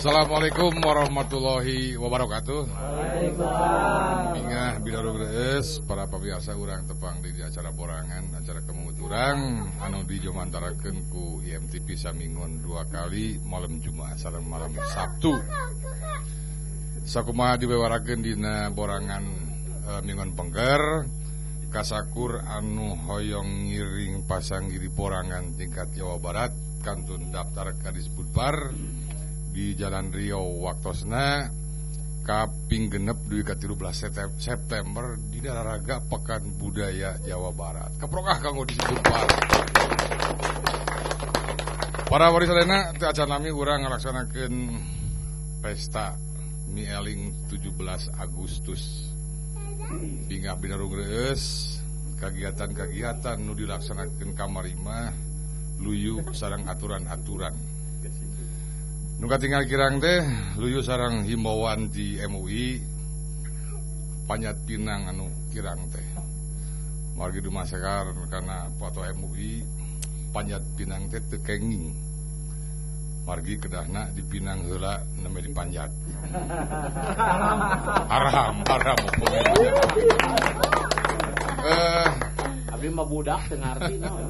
Assalamualaikum warahmatullahi wabarakatuh. Waalaikumsalam. Ingah bidaru geus para pamirsa urang tepang di acara borangan, acara kemuturang anu dijomantarakeun ku IMTV samingon 2 kali malam Jumat sareng malam Sabtu. Sakumaha diwewarakeun dina borangan mingon pengger kasakur anu hoyong ngiring pasanggiri borangan tingkat Jawa Barat kantun daftar kadis Budbar di Jalan Riau waktosna kaping genep duwi ka 13 September di Nararaga Pekan Budaya Jawa Barat. Keprokah kanggo disebut Budbar. Para warisadena teu acan nami urang ngalaksanakeun pesta Mieling 17 Agustus. Bingah binarung geus kagiatan-kagiatan nu dilaksanakeun kamarima luyu sareng aturan-aturan. Nu katingal kirang teh luyu sareng himbauan di MUI Panyat Pinang anu kirang teh. Margi dumasekar kana foto MUI Panyat Pinang teh teu kenging. Margi kedahna dipinang heula neme dipanjat. Haram Abdi mah budak teu ngarti naon.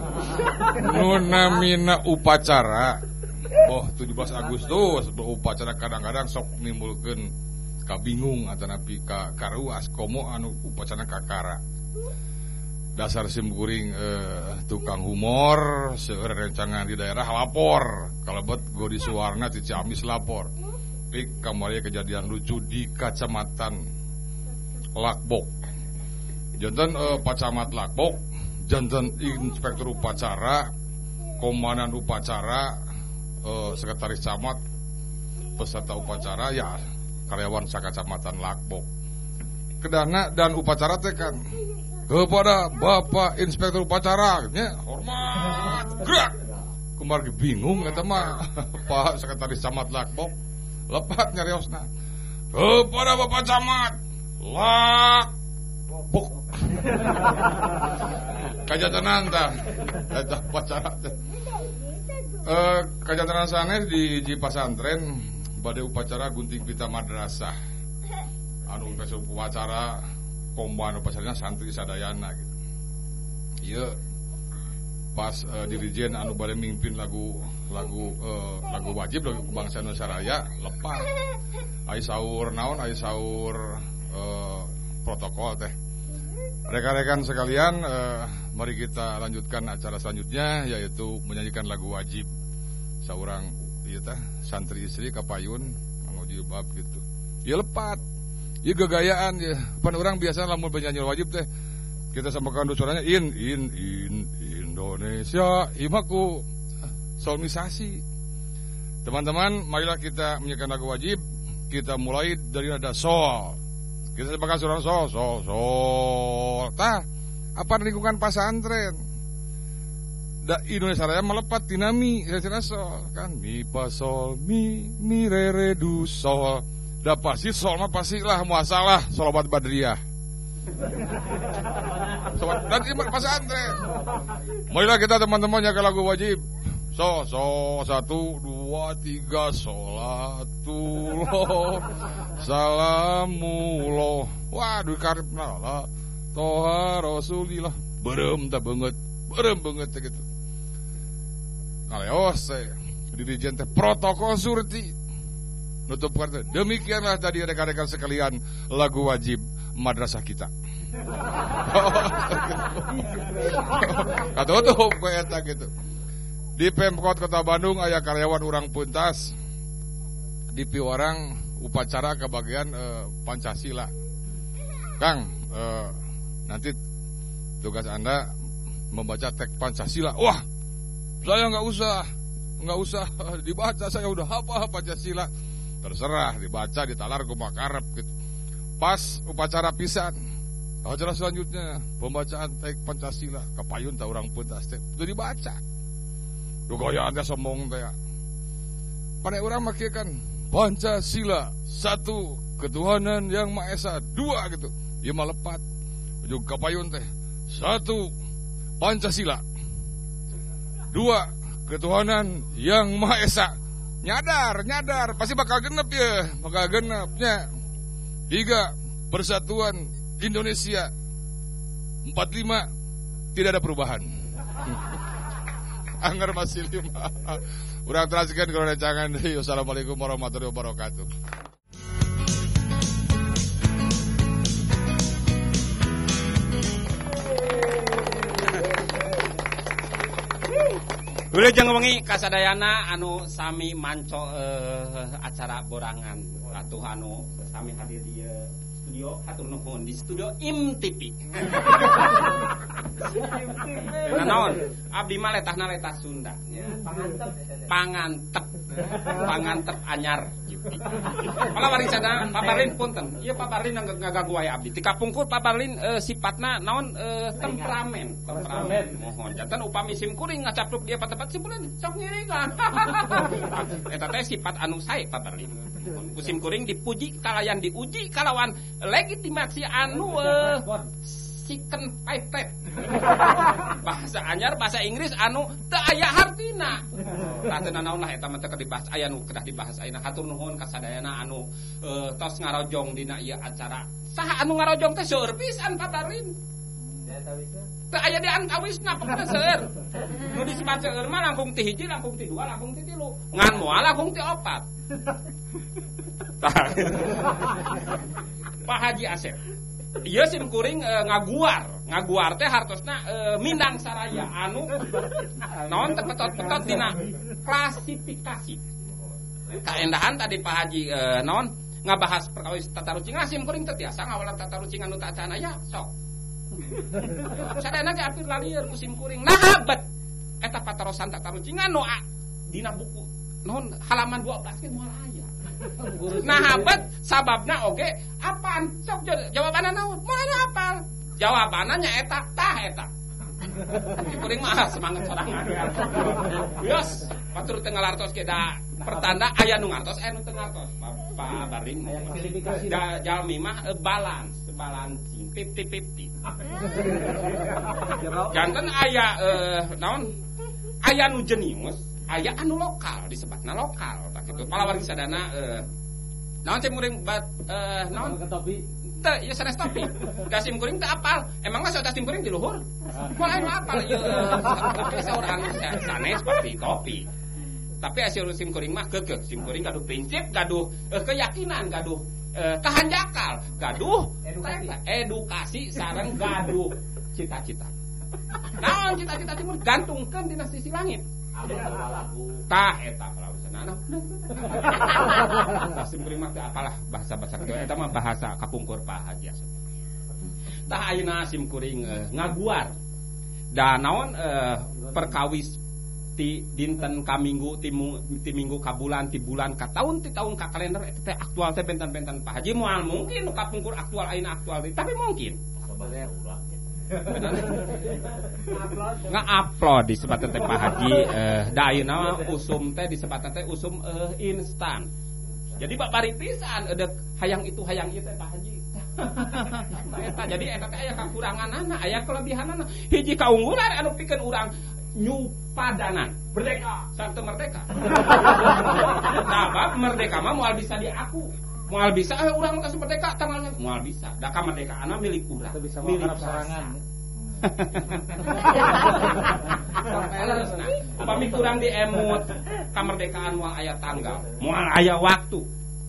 Nu namina upacara 17 Agustus upacara kadang-kadang sok nimbulkeun kabingung atanapi ka karuas komo anu upacara kakara. Dasar simkuring tukang humor seueur rencangan di daerah lapor. Kalebet Godi Suwarna ti Ciamis lapor. Pik kamari kejadian lucu di Kacamatan Lakbok. Janten Pacamat Lakbok, janten inspektur upacara, komandan upacara, sekretaris camat, peserta upacara ya karyawan sakacamatan Lakbok. Kedahna dan upacara teh kan kepada Bapak Inspektur upacara nya hormat gerak. Kumargi bingung eta mah Pak Sekretaris Camat Lakbok lepat nyariosna. Kepada Bapak Camat Lakbok. Kajatanan tah eta upacara teh. Kajatanan sanes di pasantren bade upacara gunting pita madrasah. Anu pesa upacara komban pasarnya santri sadayana gitu. Ieu pas dirijen anu bade mimpin lagu wajib lagu kebangsaan Indonesia Raya lepas. Ai saur naon ai saur protokol teh. Rekan-rekan sekalian, mari kita lanjutkan acara selanjutnya yaitu menyanyikan lagu wajib. Saurang ieu teh santri istri kapayun nganggo jilbab gitu. Ieu lepat. Ieu gagayaan ya. Pan urang biasa lamun penyanyi wajib teh kita samakan suaranya in Indonesia imaku solmisasi. Teman-teman, marilah kita menyanyikan lagu wajib. Kita mulai dari nada sol. Kita samakan suara sol. Tah, apa lingkungan pasantren? Da Indonesia Raya melepat dinami sol kan mi pa sol mi re re du sol. Da pasti sol mah pastilah muasalah sholawat badriyah. Dan iman pasantren. Marilah kita teman-teman nyanyikan lagu wajib. So 1 2 3 sholatullah salamullah. Waduh karibna lah. Toha Rasulillah. Berem banget gitu. Ngaleos teh dirijen teh protokol surti. Nutup kata. Demikianlah tadi rekan-rekan sekalian lagu wajib madrasah kita. Katutup we eta gitu. Di Pemkot Kota Bandung aya karyawan urang puntas di piwarang upacara kebagian Pancasila. Kang, nanti tugas Anda membaca teks Pancasila. Wah, saya nggak usah dibaca, saya udah hafal Pancasila. Terserah dibaca, ditalar kumakarep gitu. Pas upacara pisan, acara selanjutnya pembacaan teks Pancasila. Kapayun ta urang puntas teh udah dibaca. Gaya anda sombong teh. Pada orang makikan Pancasila 1 ketuhanan yang Maha Esa 2 gitu. Ieu mah lepat. Ujug kapayun teh 1 Pancasila 2 ketuhanan yang Maha Esa Nyadar, pasti bakal genep ya, bakal genepnya. 3, Persatuan Indonesia. 45, tidak ada perubahan. Angger masih 5. Urang terasikeun kalau rancangan deui. Wassalamualaikum warahmatullahi wabarakatuh. Wilujeng wengi kasadayana anu sami manco acara borangan atuh anu sami hadir di studio atur nuhun di studio IMTV. Naon abdi mah letahna letah Sunda. Pangantep anyar gitu. Kala warisana paparlin punten. Ieu paparlin ngagagu wae abdi. Ti kapungkur paparlin sifatna naon temperamen. Mohon janten upami sim kuring ngacapluk dia patepat simpuleun sok ngiringan. Eta teh sifat anu sae paparlin. Kusim kuring dipuji kalayan diuji kalawan legitimasi anu siken pipet. Bahasa anyar bahasa Inggris anu teu aya hartina. Tah naon lah eta mah teu dibahas aya nu kedah dibahas ayeuna. Hatur nuhun kasadayana anu tos ngarojong dina ieu acara. Saha anu ngarojong teh seueur pisan paparlin. Teu aya di antawisna pokona seueur. Nu disebat seueur mah langkung ti hiji, langkung ti dua, langkung ti tilu. Ngan moal langkung ti opat. Pak Haji Asep. Ieu sim kuring ngaguar teh hartosna Mindang Saraya anu naon teh petot-petot dina klasifikasi. Kaendahan tadi Pak Haji naon ngabahas perkawis tatarucing sim kuring teh tiasa ngawalan tatarucing anu tacana ya sok. Sadayana ge apir lalieur musim kuring. Nah bet eta patarosan tatarucing anu dina buku naon halaman 12 ge moal aya. Nah habat sababna oge apaan sok jawabanna naon moal apal jawabanna nyaeta tah eta kuring mah semangat sorangan yos batur teu ngalartos ge da pertanda aya nu ngartos aya nu teu ngartos Pak Barin da jalmi mah balancing 50-50 janten aya naon aya nu jenius aya anu lokal disebutna lokal tak kitu palawargi sadana naon cem kuring naon topi teu ieu sanes topi da sim kuring teu apal emangna saeutas sim kuring di luhur moal anu apal ieu tapi saur anu sanes pasti topi tapi asal sim kuring mah keukeuh sim kuring gaduh prinsip gaduh keyakinan gaduh kahanjakal gaduh edukasi sareng gaduh cita-cita naon cita-cita timur gantungkeun dina sisi langit tah eta palawarisana sim kuring mah teu apalah bahasa-bahasa kieu eta mah bahasa kapungkur Pak Haji Asep. Tah ayeuna sim kuring ngaguar da naon perkawis ti dinten ka minggu ti minggu ka bulan ti bulan ka taun ti taun ka kalender eta teh aktual teh benten-benten Pak Haji moal mungkin kapungkur aktual ayeuna aktual tapi mungkin nge-upload di sebatan teh Pak Haji da ayeuna usum teh di sebatan teh usum instan. Jadi bak bari pisan edek hayang itu teh Pak Haji. Eta jadi eta teh aya kakuranganana, aya kelebihanana. Hiji kaunggulan anu pikeun urang nyupadanan merdeka sarta merdeka. Sabab merdeka mah moal bisa diaku. Moal bisa urang teh merdeka tanggalnya moal bisa. Da kamerdekaanna milik urang. Milik sorangan. Upami kurang diemut kamerdekaan moal aya tanggal, moal aya waktu.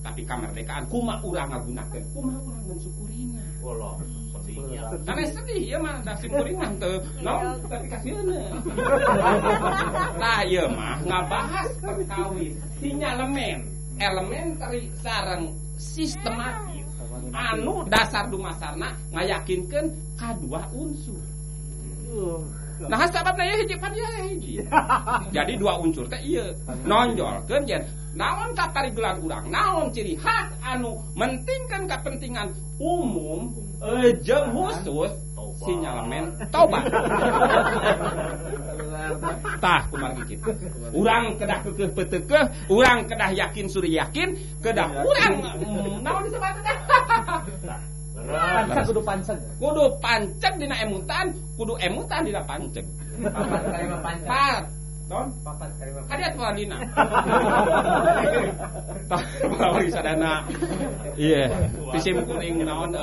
Tapi kamerdekaan kumaha urang ngagunakeun, kumaha urang mensyukurina. Wallah, sedihnya. Karena sedih ieu mah da sim kuring mah teu naon tapi kasieuna. Tah ieu mah ngabahas perkawis sinyalemen, elementary sareng sistematis. Anu dasar dumasarna ngayakinkeun kadua unsur. Nah sababna ieu hiji pan hiji. Jadi dua unsur teh ieu nonjolkeun yen naon kaparigelan urang, naon ciri khas anu mentingkeun kepentingan umum jeung khusus sinyalemen tobat. Tah kumargi kitu. Urang kedah keukeuh peuteukeuh, urang kedah yakin suri yakin, kedah urang naon disebut teh? Kudu panceg. Kudu panceg dina emutan, kudu emutan dina panceg. Ton hadiat walina. Bawari sadana. Iya, pisim kuring naon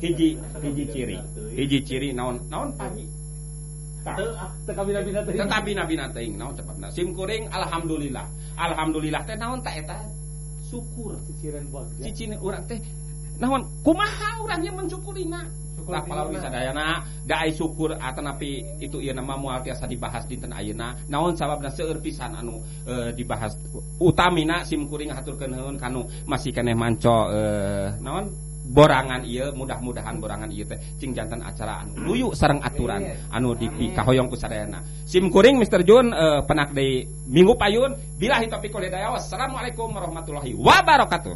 hiji ciri. Hiji ciri naon pagi. Tekabina teuing naon cepatna. Sim kuring alhamdulillah. Alhamdulillah teh naon ta eta? Syukur. Cicing urang teh naon kumaha urang nya mensyukurina. Tah palauri sadayana da ai syukur atanapi itu ieu nama moal tiasa dibahas dinten ayeuna. Naon sababna seueur pisan anu dibahas. Utamina sim kuring haturkeun heun kanu masih keneh manco naon borangan ieu mudah-mudahan borangan ieu teh cing janten acara anu luyu sareng aturan anu dipikahoyong ku sadayana. Sim kuring Mr. Jun penak deui minggu payun billahi taufiq wal hidayah. Wassalamualaikum warahmatullahi wabarakatuh.